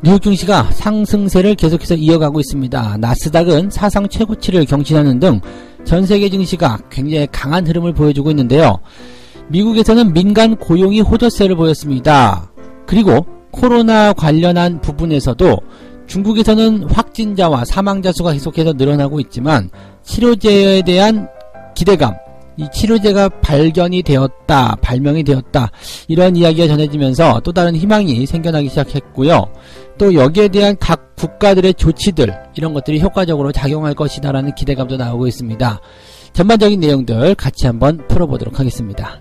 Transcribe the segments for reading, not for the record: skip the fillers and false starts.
뉴욕 증시가 상승세를 계속해서 이어가고 있습니다. 나스닥은 사상 최고치를 경신하는 등 전세계 증시가 굉장히 강한 흐름을 보여주고 있는데요. 미국에서는 민간 고용이 호조세를 보였습니다. 그리고 코로나 관련한 부분에서도 중국에서는 확진자와 사망자 수가 계속해서 늘어나고 있지만 치료제에 대한 기대감, 이 치료제가 발명이 되었다 이런 이야기가 전해지면서 또 다른 희망이 생겨나기 시작했고요. 또 여기에 대한 각 국가들의 조치들 이런 것들이 효과적으로 작용할 것이다 라는 기대감도 나오고 있습니다. 전반적인 내용들 같이 한번 풀어보도록 하겠습니다.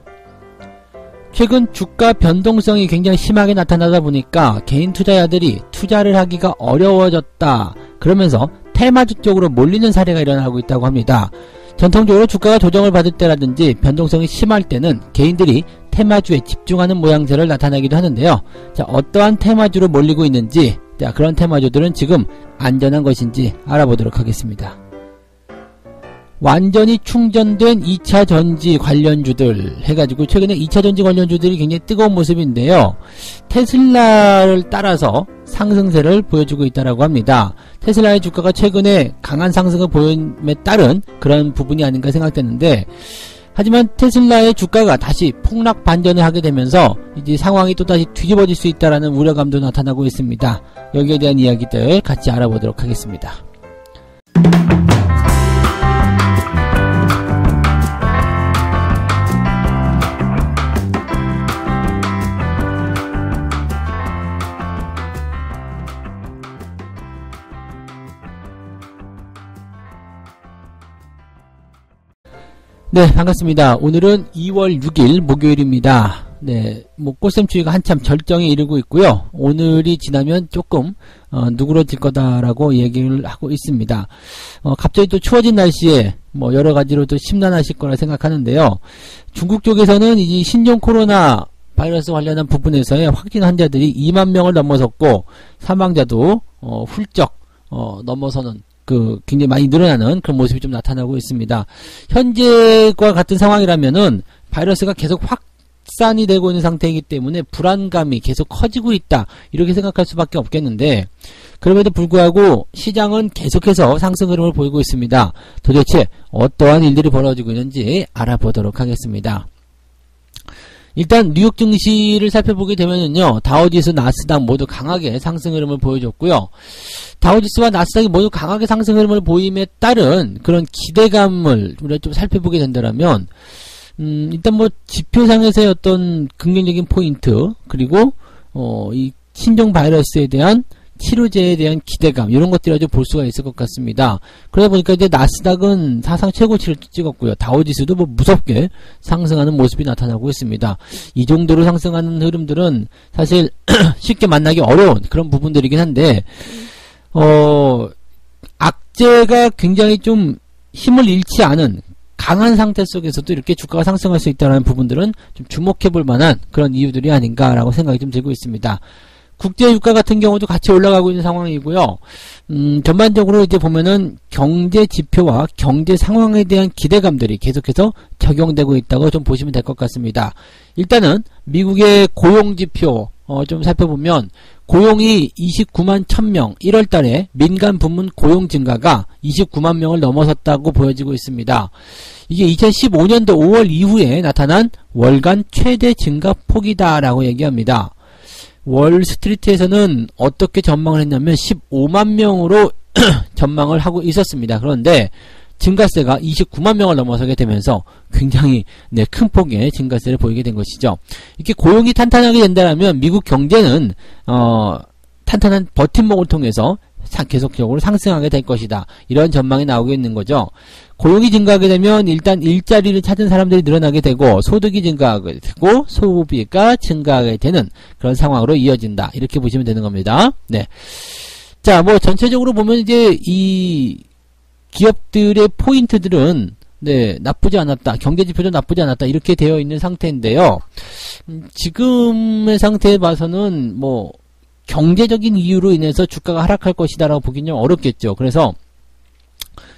최근 주가 변동성이 굉장히 심하게 나타나다 보니까 개인 투자자들이 투자를 하기가 어려워졌다 그러면서 테마주 쪽으로 몰리는 사례가 일어나고 있다고 합니다. 전통적으로 주가가 조정을 받을 때라든지 변동성이 심할 때는 개인들이 테마주에 집중하는 모양새를 나타내기도 하는데요. 자, 어떠한 테마주로 몰리고 있는지, 자, 그런 테마주들은 지금 안전한 것인지 알아보도록 하겠습니다. 완전히 충전된 2차 전지 관련주들 해가지고 최근에 2차 전지 관련주들이 굉장히 뜨거운 모습인데요. 테슬라를 따라서 상승세를 보여주고 있다고 합니다. 테슬라의 주가가 최근에 강한 상승을 보임에 따른 그런 부분이 아닌가 생각되는데, 하지만 테슬라의 주가가 다시 폭락 반전을 하게 되면서 이제 상황이 또다시 뒤집어질 수 있다는 우려감도 나타나고 있습니다. 여기에 대한 이야기들 같이 알아보도록 하겠습니다. 네, 반갑습니다. 오늘은 2월 6일 목요일입니다. 네, 꽃샘추위가 한참 절정에 이르고 있고요. 오늘이 지나면 조금 누그러질 거다라고 얘기를 하고 있습니다. 갑자기 또 추워진 날씨에 여러 가지로 또 심란하실 거라 생각하는데요. 중국 쪽에서는 이 신종 코로나 바이러스 관련한 부분에서의 확진 환자들이 2만 명을 넘어섰고 사망자도 훌쩍 넘어서는 굉장히 많이 늘어나는 그런 모습이 좀 나타나고 있습니다. 현재과 같은 상황이라면은 바이러스가 계속 확산이 되고 있는 상태이기 때문에 불안감이 계속 커지고 있다 이렇게 생각할 수밖에 없겠는데, 그럼에도 불구하고 시장은 계속해서 상승 흐름을 보이고 있습니다. 도대체 어떠한 일들이 벌어지고 있는지 알아보도록 하겠습니다. 일단 뉴욕 증시를 살펴보게 되면은요, 다우지수, 나스닥 모두 강하게 상승 흐름을 보여줬고요. 다우지수와 나스닥이 모두 강하게 상승 흐름을 보임에 따른 그런 기대감을 우리가 좀 살펴보게 된다면, 일단 지표상에서의 어떤 긍정적인 포인트, 그리고 이 신종 바이러스에 대한 치료제에 대한 기대감 이런 것들을 아주 볼 수가 있을 것 같습니다. 그러다 보니까 이제 나스닥은 사상 최고치를 찍었고요. 다우지수도 무섭게 상승하는 모습이 나타나고 있습니다. 이 정도로 상승하는 흐름들은 사실 쉽게 만나기 어려운 그런 부분들이긴 한데, 악재가 굉장히 좀 힘을 잃지 않은 강한 상태 속에서도 이렇게 주가가 상승할 수 있다는 부분들은 좀 주목해 볼 만한 그런 이유들이 아닌가라고 생각이 좀 들고 있습니다. 국제 유가 같은 경우도 같이 올라가고 있는 상황이고요. 전반적으로 이제 보면은 경제 지표와 경제 상황에 대한 기대감들이 계속해서 적용되고 있다고 좀 보시면 될 것 같습니다. 일단은 미국의 고용 지표 좀 살펴보면 고용이 29만 1000명, 1월 달에 민간 부문 고용 증가가 29만 명을 넘어섰다고 보여지고 있습니다. 이게 2015년도 5월 이후에 나타난 월간 최대 증가 폭이다라고 얘기합니다. 월스트리트에서는 어떻게 전망을 했냐면 15만 명으로 전망을 하고 있었습니다. 그런데 증가세가 29만 명을 넘어서게 되면서 굉장히 큰 폭의 증가세를 보이게 된 것이죠. 이렇게 고용이 탄탄하게 된다면 미국 경제는 탄탄한 버팀목을 통해서 계속적으로 상승하게 될 것이다. 이런 전망이 나오고 있는 거죠. 고용이 증가하게 되면 일단 일자리를 찾은 사람들이 늘어나게 되고 소득이 증가하게 되고 소비가 증가하게 되는 그런 상황으로 이어진다. 이렇게 보시면 되는 겁니다. 네. 자, 전체적으로 보면 이제 이 기업들의 포인트들은 나쁘지 않았다. 경제지표도 나쁘지 않았다. 이렇게 되어 있는 상태인데요. 지금의 상태에 봐서는 경제적인 이유로 인해서 주가가 하락할 것이다라고 보기는 좀 어렵겠죠. 그래서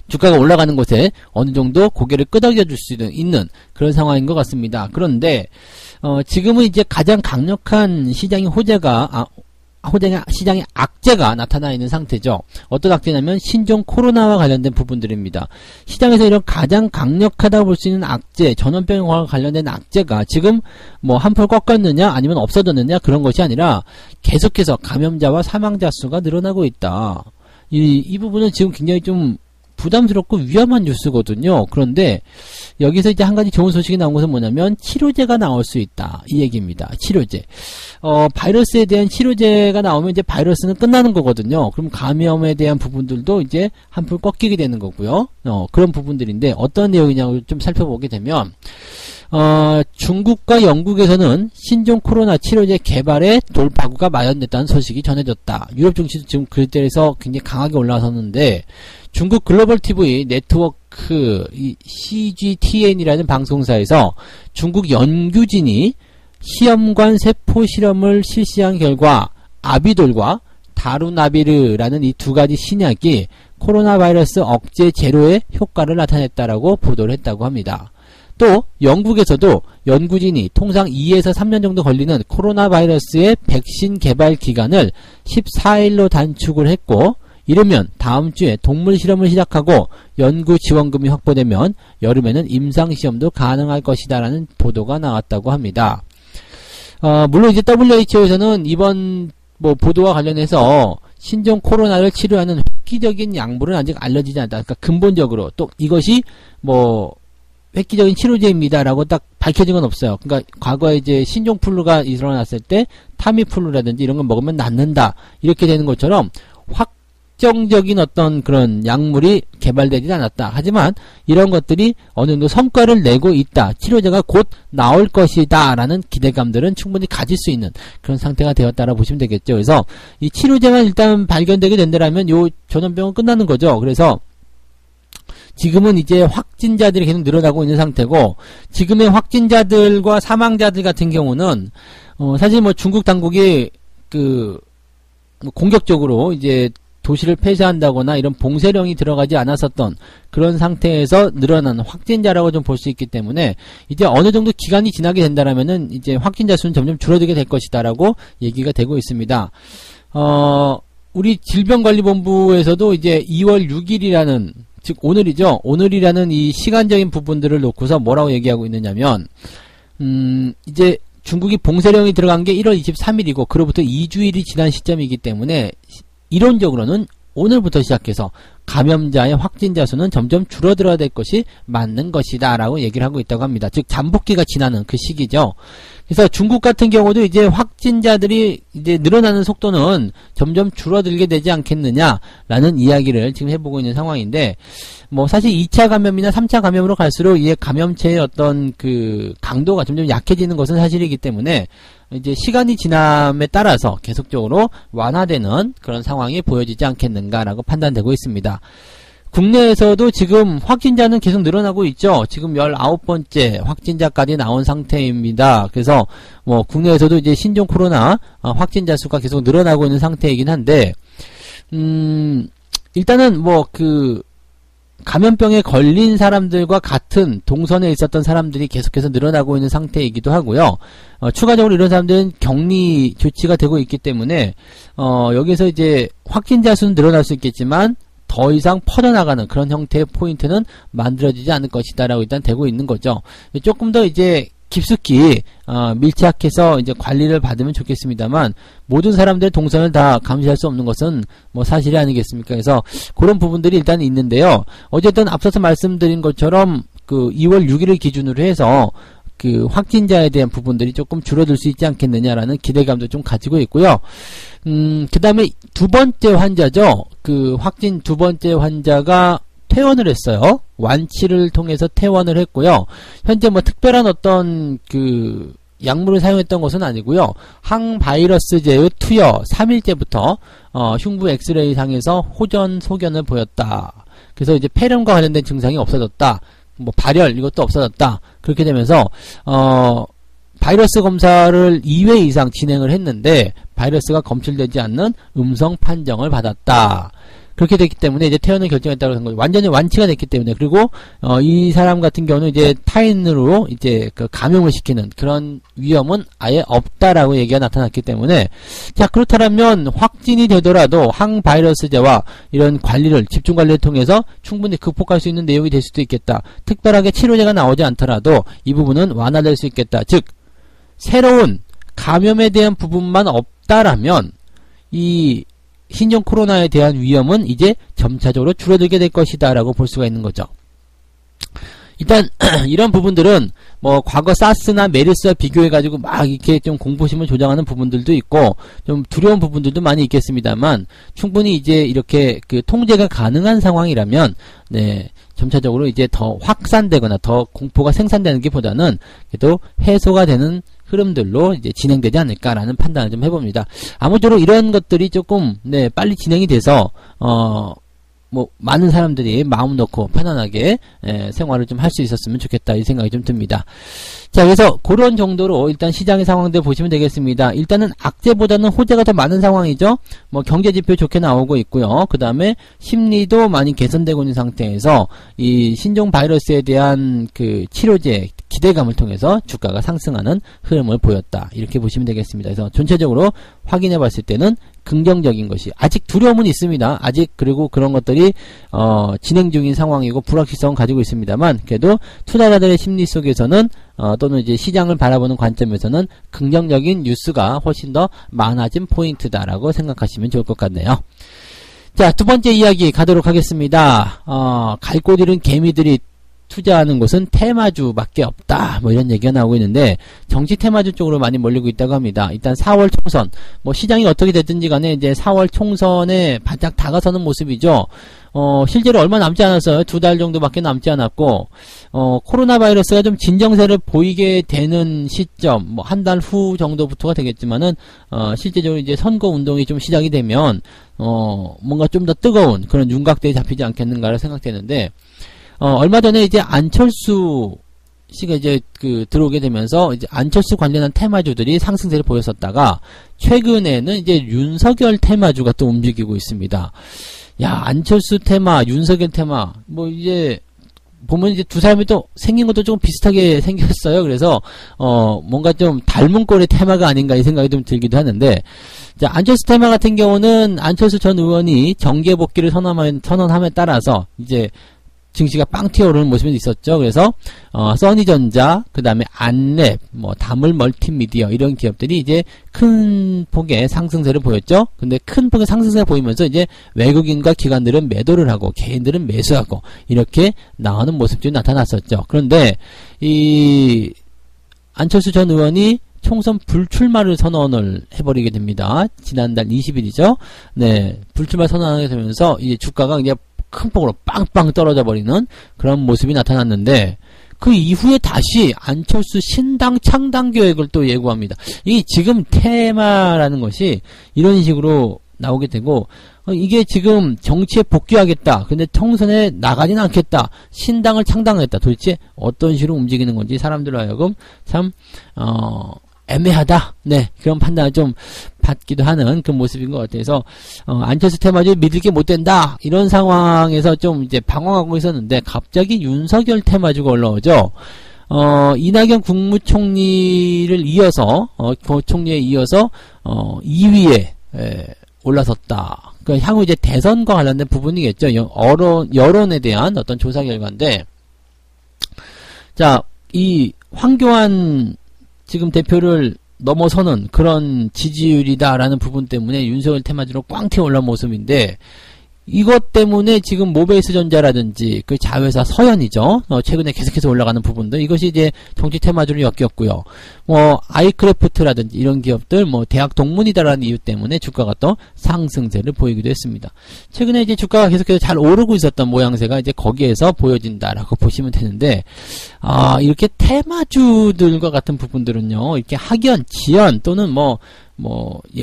주가가 올라가는 곳에 어느 정도 고개를 끄덕여 줄 수 있는 그런 상황인 것 같습니다. 그런데 지금은 이제 가장 강력한 시장의 호재가 시장에 악재가 나타나 있는 상태죠. 어떤 악재냐면 신종 코로나와 관련된 부분들입니다. 시장에서 이런 가장 강력하다고 볼 수 있는 악재, 전염병과 관련된 악재가 지금 뭐 한풀 꺾였느냐 아니면 없어졌느냐 그런 것이 아니라 계속해서 감염자와 사망자 수가 늘어나고 있다. 이 부분은 지금 굉장히 좀 부담스럽고 위험한 뉴스거든요. 그런데 여기서 이제 한 가지 좋은 소식이 나온 것은 뭐냐면 치료제가 나올 수 있다. 이 얘기입니다. 치료제. 바이러스에 대한 치료제가 나오면 이제 바이러스는 끝나는 거거든요. 그럼 감염에 대한 부분들도 이제 한풀 꺾이게 되는 거고요. 그런 부분들인데 어떤 내용이냐고 좀 살펴보게 되면 중국과 영국에서는 신종 코로나 치료제 개발에 돌파구가 마련됐다는 소식이 전해졌다. 유럽 증시도 지금 그때에서 굉장히 강하게 올라섰는데 중국 글로벌 TV 네트워크 CGTN이라는 방송사에서 중국 연구진이 시험관 세포 실험을 실시한 결과 아비돌과 다루나비르라는 이 두 가지 신약이 코로나 바이러스 억제 제로의 효과를 나타냈다라고 보도를 했다고 합니다. 또 영국에서도 연구진이 통상 2에서 3년 정도 걸리는 코로나 바이러스의 백신 개발 기간을 14일로 단축을 했고 이르면 다음 주에 동물 실험을 시작하고 연구 지원금이 확보되면 여름에는 임상 시험도 가능할 것이다라는 보도가 나왔다고 합니다. 물론 이제 WHO에서는 이번 보도와 관련해서 신종 코로나를 치료하는 획기적인 약물은 아직 알려지지 않았다. 그러니까 근본적으로 또 이것이 획기적인 치료제입니다라고 딱 밝혀진 건 없어요. 그러니까 과거에 이제 신종 플루가 일어났을 때 타미플루라든지 이런 걸 먹으면 낫는다 이렇게 되는 것처럼 확정적인 어떤 그런 약물이 개발되지 않았다. 하지만 이런 것들이 어느 정도 성과를 내고 있다. 치료제가 곧 나올 것이다 라는 기대감들은 충분히 가질 수 있는 그런 상태가 되었다라고 보시면 되겠죠. 그래서 이 치료제만 일단 발견되게 된다라면 요 전염병은 끝나는 거죠. 그래서 지금은 이제 확진자들이 계속 늘어나고 있는 상태고 지금의 확진자들과 사망자들 같은 경우는 사실 중국 당국이 공격적으로 이제 도시를 폐쇄한다거나 이런 봉쇄령이 들어가지 않았었던 그런 상태에서 늘어난 확진자라고 좀 볼 수 있기 때문에 이제 어느 정도 기간이 지나게 된다라면은 이제 확진자 수는 점점 줄어들게 될 것이다라고 얘기가 되고 있습니다. 우리 질병관리본부에서도 이제 2월 6일이라는 즉 오늘이죠. 오늘이라는 이 시간적인 부분들을 놓고서 뭐라고 얘기하고 있느냐면 이제 중국이 봉쇄령이 들어간 게 1월 23일이고 그로부터 2주일이 지난 시점이기 때문에 이론적으로는 오늘부터 시작해서 감염자의 확진자 수는 점점 줄어들어야 될 것이 맞는 것이다 라고 얘기를 하고 있다고 합니다. 즉 잠복기가 지나는 그 시기죠. 그래서 중국 같은 경우도 이제 확진자들이 이제 늘어나는 속도는 점점 줄어들게 되지 않겠느냐라는 이야기를 지금 해보고 있는 상황인데 사실 2차 감염이나 3차 감염으로 갈수록 이게 감염체의 어떤 그 강도가 점점 약해지는 것은 사실이기 때문에 이제 시간이 지남에 따라서 계속적으로 완화되는 그런 상황이 보여지지 않겠는가라고 판단되고 있습니다. 국내에서도 지금 확진자는 계속 늘어나고 있죠. 지금 19번째 확진자까지 나온 상태입니다. 그래서 국내에서도 이제 신종 코로나 확진자 수가 계속 늘어나고 있는 상태이긴 한데 일단은 감염병에 걸린 사람들과 같은 동선에 있었던 사람들이 계속해서 늘어나고 있는 상태이기도 하고요. 추가적으로 이런 사람들은 격리 조치가 되고 있기 때문에 여기서 이제 확진자 수는 늘어날 수 있겠지만 더 이상 퍼져나가는 그런 형태의 포인트는 만들어지지 않을 것이다 라고 일단 되고 있는 거죠. 조금 더 이제 깊숙이 밀착해서 이제 관리를 받으면 좋겠습니다만 모든 사람들의 동선을 다 감시할 수 없는 것은 사실이 아니겠습니까? 그래서 그런 부분들이 일단 있는데요. 어쨌든 앞서서 말씀드린 것처럼 2월 6일을 기준으로 해서 확진자에 대한 부분들이 조금 줄어들 수 있지 않겠느냐라는 기대감도 좀 가지고 있고요. 그 다음에 두 번째 환자죠. 확진 두 번째 환자가 퇴원을 했어요. 완치를 통해서 퇴원을 했고요. 현재 특별한 어떤 약물을 사용했던 것은 아니고요. 항바이러스제의 투여 3일째부터 흉부 엑스레이 상에서 호전 소견을 보였다. 그래서 이제 폐렴과 관련된 증상이 없어졌다. 발열 이것도 없어졌다. 그렇게 되면서 바이러스 검사를 2회 이상 진행을 했는데 바이러스가 검출되지 않는 음성 판정을 받았다. 그렇게 됐기 때문에 이제 퇴원을 결정했다고 한 거죠. 완전히 완치가 됐기 때문에. 그리고 이 사람 같은 경우는 이제 타인으로 이제 그 감염을 시키는 그런 위험은 아예 없다라고 얘기가 나타났기 때문에, 자, 그렇다면 확진이 되더라도 항바이러스제와 이런 관리를, 집중 관리를 통해서 충분히 극복할 수 있는 내용이 될 수도 있겠다. 특별하게 치료제가 나오지 않더라도 이 부분은 완화될 수 있겠다. 즉, 새로운 감염에 대한 부분만 없다라면 이 신종 코로나에 대한 위험은 이제 점차적으로 줄어들게 될 것이다 라고 볼 수가 있는 거죠. 일단 이런 부분들은 뭐 과거 사스나 메르스와 비교해가지고 막 이렇게 좀 공포심을 조장하는 부분들도 있고 좀 두려운 부분들도 많이 있겠습니다만, 충분히 이제 이렇게 그 통제가 가능한 상황이라면 네, 점차적으로 이제 더 확산되거나 더 공포가 생산되는 게 보다는 그래도 해소가 되는 흐름들로 이제 진행되지 않을까라는 판단을 좀 해봅니다. 아무쪼록 이런 것들이 조금 네, 빨리 진행이 돼서 뭐 많은 사람들이 마음 놓고 편안하게 생활을 좀 할 수 있었으면 좋겠다 이 생각이 좀 듭니다. 자, 그래서 그런 정도로 일단 시장의 상황들 보시면 되겠습니다. 일단은 악재보다는 호재가 더 많은 상황이죠. 뭐 경제지표 좋게 나오고 있고요. 그 다음에 심리도 많이 개선되고 있는 상태에서 이 신종 바이러스에 대한 그 치료제 기대감을 통해서 주가가 상승하는 흐름을 보였다. 이렇게 보시면 되겠습니다. 그래서 전체적으로 확인해 봤을 때는 긍정적인 것이, 아직 두려움은 있습니다. 아직, 그리고 그런 것들이 진행 중인 상황이고 불확실성은 가지고 있습니다만, 그래도 투자자들의 심리 속에서는 또는 이제 시장을 바라보는 관점에서는 긍정적인 뉴스가 훨씬 더 많아진 포인트다라고 생각하시면 좋을 것 같네요. 자, 두 번째 이야기 가도록 하겠습니다. 갈 곳 잃은 개미들이 투자하는 곳은 테마주밖에 없다. 뭐 이런 얘기가 나오고 있는데, 정치 테마주 쪽으로 많이 몰리고 있다고 합니다. 일단 4월 총선, 뭐 시장이 어떻게 됐든지 간에 이제 4월 총선에 바짝 다가서는 모습이죠. 실제로 얼마 남지 않았어요. 2달 정도밖에 남지 않았고, 코로나 바이러스가 좀 진정세를 보이게 되는 시점, 뭐 한 달 후 정도부터가 되겠지만은, 실제적으로 이제 선거 운동이 좀 시작이 되면, 뭔가 좀 더 뜨거운 그런 윤곽대에 잡히지 않겠는가를 생각되는데, 얼마 전에 이제 안철수 씨가 이제 들어오게 되면서 이제 안철수 관련한 테마주들이 상승세를 보였었다가, 최근에는 이제 윤석열 테마주가 또 움직이고 있습니다. 야, 안철수 테마, 윤석열 테마, 뭐 이제 보면 이제 두 사람이 또 생긴 것도 조금 비슷하게 생겼어요. 그래서 뭔가 좀 닮은 꼴의 테마가 아닌가 이 생각이 좀 들기도 하는데, 자, 안철수 테마 같은 경우는 안철수 전 의원이 정계 복귀를 선언함에 따라서 이제 증시가 빵 튀어오르는 모습이 있었죠. 그래서 써니전자, 그 다음에 안랩, 뭐 다물 멀티미디어 이런 기업들이 이제 큰 폭의 상승세를 보였죠. 근데 큰 폭의 상승세를 보이면서 이제 외국인과 기관들은 매도를 하고 개인들은 매수하고 이렇게 나오는 모습들이 나타났었죠. 그런데 이 안철수 전 의원이 총선 불출마를 선언을 해버리게 됩니다. 지난달 20일이죠. 네, 불출마 선언하게 되면서 이제 주가가 이제 큰 폭으로 빵빵 떨어져 버리는 그런 모습이 나타났는데, 그 이후에 다시 안철수 신당 창당 계획을 또 예고합니다. 이 지금 테마라는 것이 이런 식으로 나오게 되고, 이게 지금 정치에 복귀하겠다, 근데 총선에 나가진 않겠다, 신당을 창당하겠다, 도대체 어떤 식으로 움직이는 건지 사람들로 하여금 참 애매하다. 네, 그런 판단을 좀 받기도 하는 그 모습인 것 같아서, 안철수 테마주 믿을 게 못 된다, 이런 상황에서 좀 이제 방황하고 있었는데, 갑자기 윤석열 테마주가 올라오죠. 이낙연 국무총리를 이어서, 총리에 이어서, 2위에, 올라섰다. 그러니까 향후 이제 대선과 관련된 부분이겠죠. 여론에 대한 어떤 조사 결과인데, 자, 이 황교안 지금 대표를 넘어서는 그런 지지율이다라는 부분 때문에 윤석열 테마주로 꽝 튀어 올라온 모습인데, 이것 때문에 지금 모베이스 전자라든지 그 자회사 서현이죠. 최근에 계속해서 올라가는 부분들, 이것이 이제 정치 테마주를 엮였고요. 뭐 아이크래프트라든지 이런 기업들, 뭐 대학 동문이다라는 이유 때문에 주가가 또 상승세를 보이기도 했습니다. 최근에 이제 주가가 계속해서 잘 오르고 있었던 모양새가 이제 거기에서 보여진다라고 보시면 되는데, 이렇게 테마주들과 같은 부분들은요, 이렇게 학연, 지연 또는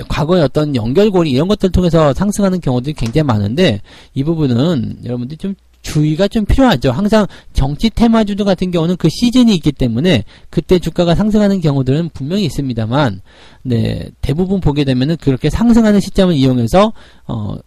과거의 어떤 연결고리 이런 것들을 통해서 상승하는 경우들이 굉장히 많은데, 이 부분은 여러분들이 좀 주의가 좀 필요하죠. 항상 정치 테마주들 같은 경우는 그 시즌이 있기 때문에 그때 주가가 상승하는 경우들은 분명히 있습니다만, 네, 대부분 보게 되면은 그렇게 상승하는 시점을 이용해서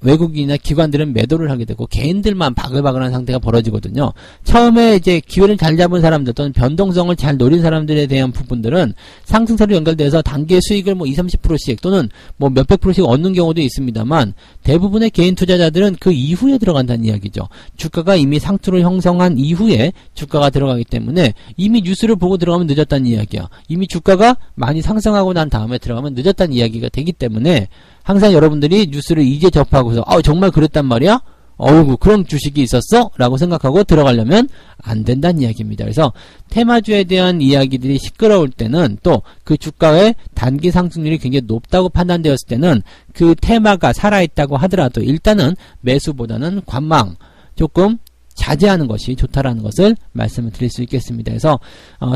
외국인이나 기관들은 매도를 하게 되고 개인들만 바글바글한 상태가 벌어지거든요. 처음에 이제 기회를 잘 잡은 사람들 또는 변동성을 잘 노린 사람들에 대한 부분들은 상승세로 연결돼서 단기 수익을 뭐 20-30%씩 또는 뭐 몇백 %씩 얻는 경우도 있습니다만, 대부분의 개인 투자자들은 그 이후에 들어간다는 이야기죠. 주가가 이미 상투를 형성한 이후에 주가가 들어가기 때문에 이미 뉴스를 보고 들어가면 늦었다는 이야기야. 이미 주가가 많이 상승하고 난 다음에 들어가면 늦었다는 이야기가 되기 때문에 항상 여러분들이 뉴스를 이제 접하고서 정말 그랬단 말이야? 어이구, 그런 주식이 있었어? 라고 생각하고 들어가려면 안 된다는 이야기입니다. 그래서 테마주에 대한 이야기들이 시끄러울 때는, 또 그 주가의 단기 상승률이 굉장히 높다고 판단되었을 때는 그 테마가 살아있다고 하더라도 일단은 매수보다는 관망, 조금 자제하는 것이 좋다라는 것을 말씀을 드릴 수 있겠습니다. 그래서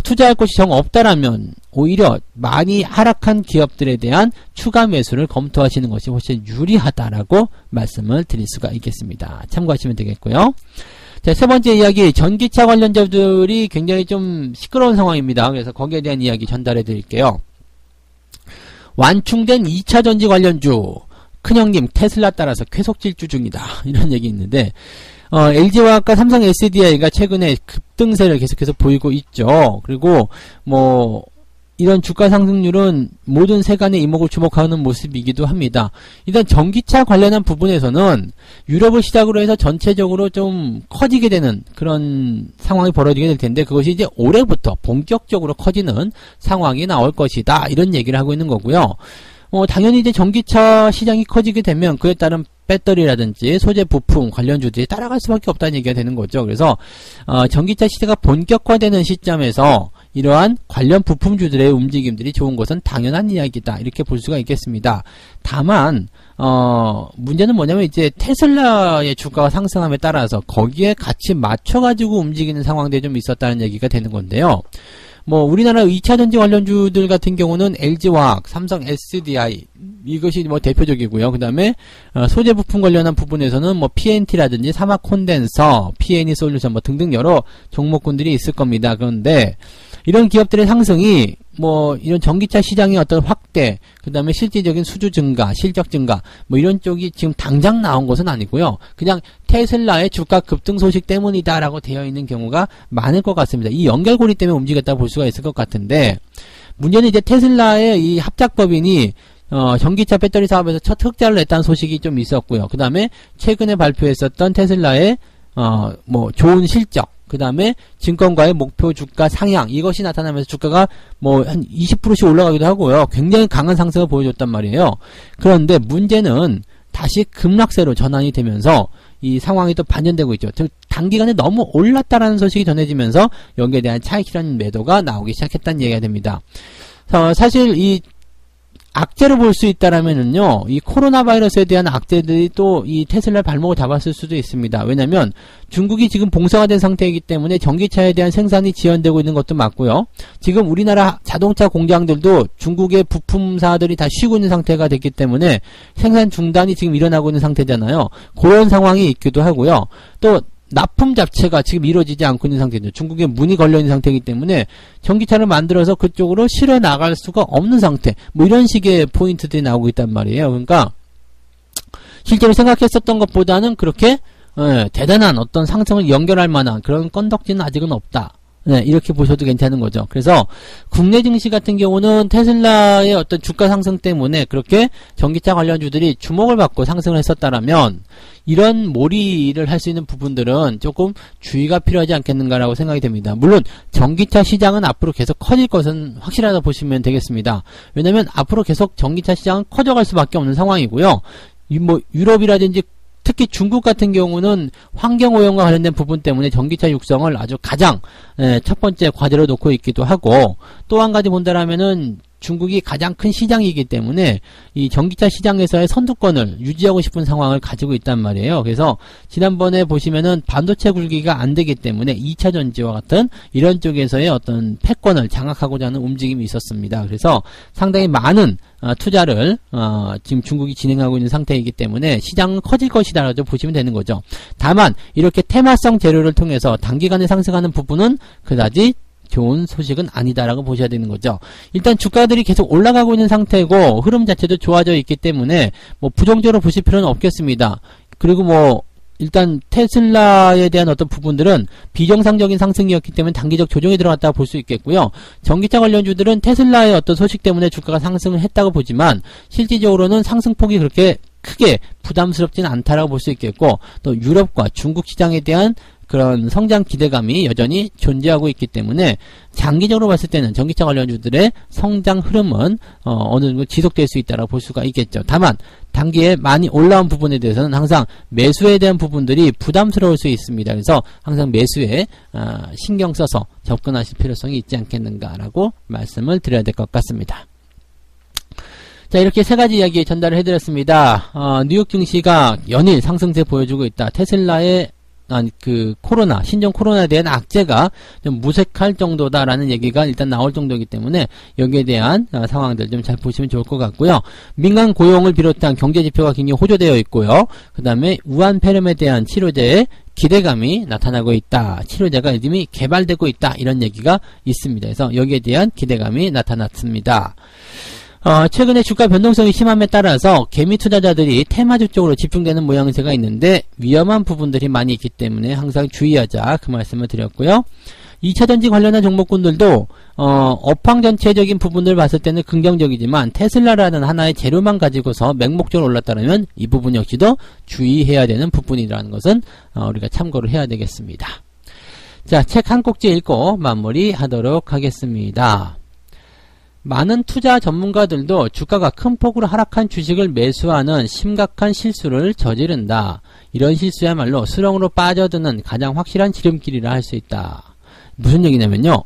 투자할 곳이 정 없다라면 오히려 많이 하락한 기업들에 대한 추가 매수를 검토하시는 것이 훨씬 유리하다라고 말씀을 드릴 수가 있겠습니다. 참고하시면 되겠고요. 자, 세 번째 이야기, 전기차 관련자들이 굉장히 좀 시끄러운 상황입니다. 그래서 거기에 대한 이야기 전달해 드릴게요. 완충된 2차 전지 관련주, 큰형님 테슬라 따라서 쾌속질주 중이다, 이런 얘기 있는데, LG화학과 삼성 SDI가 최근에 급등세를 계속해서 보이고 있죠. 그리고 이런 주가 상승률은 모든 세간의 이목을 주목하는 모습이기도 합니다. 일단 전기차 관련한 부분에서는 유럽을 시작으로 해서 전체적으로 좀 커지게 되는 그런 상황이 벌어지게 될 텐데, 그것이 이제 올해부터 본격적으로 커지는 상황이 나올 것이다, 이런 얘기를 하고 있는 거고요. 당연히 이제 전기차 시장이 커지게 되면 그에 따른 배터리라든지 소재 부품 관련주들이 따라갈 수밖에 없다는 얘기가 되는 거죠. 그래서 전기차 시대가 본격화되는 시점에서 이러한 관련 부품주들의 움직임들이 좋은 것은 당연한 이야기다, 이렇게 볼 수가 있겠습니다. 다만 문제는 뭐냐면 이제 테슬라의 주가가 상승함에 따라서 거기에 같이 맞춰가지고 움직이는 상황들이 좀 있었다는 얘기가 되는 건데요. 우리나라 2차 전지 관련주들 같은 경우는 LG화학, 삼성 SDI, 이것이 대표적이고요. 그 다음에, 소재 부품 관련한 부분에서는 PNT라든지 사막 콘덴서, PNE 솔루션 등등 여러 종목군들이 있을 겁니다. 그런데, 이런 기업들의 상승이 이런 전기차 시장의 어떤 확대, 그 다음에 실질적인 수주 증가, 실적 증가, 이런 쪽이 지금 당장 나온 것은 아니고요. 그냥 테슬라의 주가 급등 소식 때문이다라고 되어 있는 경우가 많을 것 같습니다. 이 연결고리 때문에 움직였다고 볼 수가 있을 것 같은데, 문제는 이제 테슬라의 이 합작법인이 전기차 배터리 사업에서 첫 흑자를 냈다는 소식이 좀 있었고요. 그 다음에 최근에 발표했었던 테슬라의 좋은 실적, 그 다음에 증권가의 목표 주가 상향, 이것이 나타나면서 주가가 한 20%씩 올라가기도 하고요. 굉장히 강한 상승을 보여줬단 말이에요. 그런데 문제는 다시 급락세로 전환이 되면서 이 상황이 또 반전되고 있죠. 단기간에 너무 올랐다라는 소식이 전해지면서 여기에 대한 차익실현 매도가 나오기 시작했다는 얘기가 됩니다. 사실 이 악재로 볼 수 있다라면은요, 이 코로나 바이러스에 대한 악재들이 또 이 테슬라의 발목을 잡았을 수도 있습니다. 왜냐면 중국이 지금 봉쇄가 된 상태이기 때문에 전기차에 대한 생산이 지연되고 있는 것도 맞고요. 지금 우리나라 자동차 공장들도 중국의 부품사들이 다 쉬고 있는 상태가 됐기 때문에 생산 중단이 지금 일어나고 있는 상태잖아요. 그런 상황이 있기도 하고요. 또 납품 자체가 지금 이루어지지 않고 있는 상태죠. 중국에 문이 걸려있는 상태이기 때문에 전기차를 만들어서 그쪽으로 실어 나갈 수가 없는 상태, 이런 식의 포인트들이 나오고 있단 말이에요. 그러니까 실제로 생각했었던 것보다는 그렇게 대단한 어떤 상승을 연결할 만한 그런 건덕지는 아직은 없다. 네, 이렇게 보셔도 괜찮은 거죠. 그래서 국내 증시 같은 경우는 테슬라의 어떤 주가 상승 때문에 그렇게 전기차 관련주들이 주목을 받고 상승을 했었다라면 이런 몰이를 할 수 있는 부분들은 조금 주의가 필요하지 않겠는가라고 생각이 됩니다. 물론 전기차 시장은 앞으로 계속 커질 것은 확실하다 보시면 되겠습니다. 왜냐면 앞으로 계속 전기차 시장은 커져갈 수밖에 없는 상황이고요. 유럽이라든지 특히 중국 같은 경우는 환경오염과 관련된 부분 때문에 전기차 육성을 아주 가장 첫 번째 과제로 놓고 있기도 하고, 또 한 가지 본다라면은 중국이 가장 큰 시장이기 때문에 이 전기차 시장에서의 선두권을 유지하고 싶은 상황을 가지고 있단 말이에요. 그래서 지난번에 보시면은 반도체 굴기가 안 되기 때문에 2차 전지와 같은 이런 쪽에서의 어떤 패권을 장악하고자 하는 움직임이 있었습니다. 그래서 상당히 많은 투자를 지금 중국이 진행하고 있는 상태이기 때문에 시장은 커질 것이다라고 보시면 되는 거죠. 다만 이렇게 테마성 재료를 통해서 단기간에 상승하는 부분은 그다지 좋은 소식은 아니다라고 보셔야 되는 거죠. 일단 주가들이 계속 올라가고 있는 상태고 흐름 자체도 좋아져 있기 때문에 뭐 부정적으로 보실 필요는 없겠습니다. 그리고 뭐 일단 테슬라에 대한 어떤 부분들은 비정상적인 상승이었기 때문에 단기적 조정이 들어갔다고 볼 수 있겠고요. 전기차 관련주들은 테슬라의 어떤 소식 때문에 주가가 상승을 했다고 보지만 실질적으로는 상승폭이 그렇게 크게 부담스럽지는 않다라고 볼 수 있겠고, 또 유럽과 중국 시장에 대한 그런 성장 기대감이 여전히 존재하고 있기 때문에 장기적으로 봤을 때는 전기차 관련주들의 성장 흐름은 어느 정도 지속될 수 있다고 볼 수가 있겠죠. 다만 단기에 많이 올라온 부분에 대해서는 항상 매수에 대한 부분들이 부담스러울 수 있습니다. 그래서 항상 매수에 신경 써서 접근하실 필요성이 있지 않겠는가라고 말씀을 드려야 될 것 같습니다. 자, 이렇게 세 가지 이야기 전달을 해드렸습니다. 뉴욕 증시가 연일 상승세 보여주고 있다. 테슬라의 코로나, 신종 코로나에 대한 악재가 좀 무색할 정도다라는 얘기가 일단 나올 정도이기 때문에 여기에 대한 상황들 좀 잘 보시면 좋을 것 같고요. 민간 고용을 비롯한 경제 지표가 굉장히 호조되어 있고요. 그 다음에 우한 폐렴에 대한 치료제의 기대감이 나타나고 있다. 치료제가 이미 개발되고 있다. 이런 얘기가 있습니다. 그래서 여기에 대한 기대감이 나타났습니다. 최근에 주가 변동성이 심함에 따라서 개미 투자자들이 테마주 쪽으로 집중되는 모양새가 있는데 위험한 부분들이 많이 있기 때문에 항상 주의하자, 그 말씀을 드렸고요. 2차전지 관련한 종목군들도 업황 전체적인 부분을 봤을 때는 긍정적이지만 테슬라라는 하나의 재료만 가지고서 맹목적으로 올랐다면 이 부분 역시도 주의해야 되는 부분이라는 것은 우리가 참고를 해야 되겠습니다. 자, 책 한 꼭지 읽고 마무리하도록 하겠습니다. 많은 투자 전문가들도 주가가 큰 폭으로 하락한 주식을 매수하는 심각한 실수를 저지른다. 이런 실수야말로 수렁으로 빠져드는 가장 확실한 지름길이라 할 수 있다. 무슨 얘기냐면요.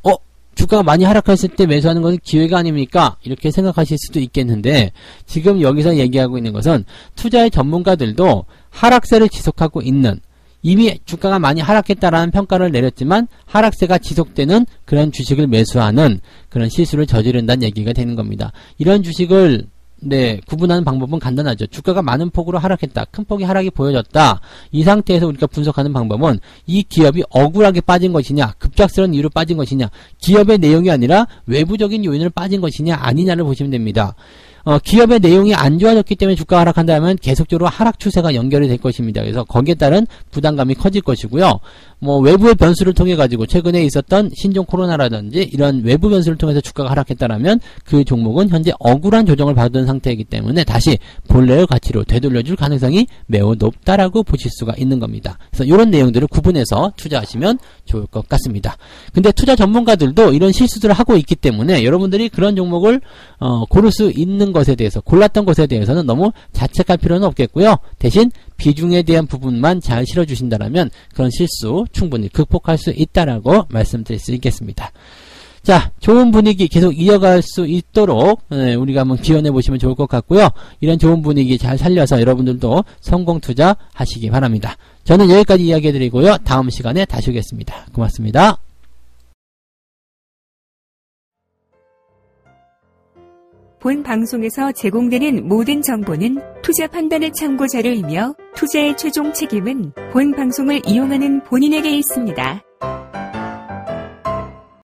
주가가 많이 하락했을 때 매수하는 것은 기회가 아닙니까? 이렇게 생각하실 수도 있겠는데, 지금 여기서 얘기하고 있는 것은 투자의 전문가들도 하락세를 지속하고 있는, 이미 주가가 많이 하락했다라는 평가를 내렸지만 하락세가 지속되는 그런 주식을 매수하는 그런 실수를 저지른다는 얘기가 되는 겁니다. 이런 주식을 구분하는 방법은 간단하죠. 주가가 많은 폭으로 하락했다. 큰 폭의 하락이 보여졌다. 이 상태에서 우리가 분석하는 방법은 이 기업이 억울하게 빠진 것이냐, 급작스러운 이유로 빠진 것이냐, 기업의 내용이 아니라 외부적인 요인으로 빠진 것이냐 아니냐를 보시면 됩니다. 기업의 내용이 안 좋아졌기 때문에 주가가 하락한다면 계속적으로 하락 추세가 연결이 될 것입니다. 그래서 거기에 따른 부담감이 커질 것이고요. 외부의 변수를 통해 가지고 최근에 있었던 신종 코로나라든지 이런 외부 변수를 통해서 주가가 하락했다라면 그 종목은 현재 억울한 조정을 받은 상태이기 때문에 다시 본래의 가치로 되돌려줄 가능성이 매우 높다라고 보실 수가 있는 겁니다. 그래서 이런 내용들을 구분해서 투자하시면 좋을 것 같습니다. 근데 투자 전문가들도 이런 실수들을 하고 있기 때문에 여러분들이 그런 종목을 고를 수 있는 것에 대해서, 골랐던 것에 대해서는 너무 자책할 필요는 없겠고요. 대신 비중에 대한 부분만 잘 실어주신다면 그런 실수 충분히 극복할 수 있다라고 말씀드릴 수 있겠습니다. 자, 좋은 분위기 계속 이어갈 수 있도록 우리가 한번 기원해 보시면 좋을 것 같고요. 이런 좋은 분위기 잘 살려서 여러분들도 성공 투자하시기 바랍니다. 저는 여기까지 이야기 드리고요. 다음 시간에 다시 오겠습니다. 고맙습니다. 본 방송에서 제공되는 모든 정보는 투자 판단의 참고 자료이며 투자의 최종 책임은 본 방송을 이용하는 본인에게 있습니다.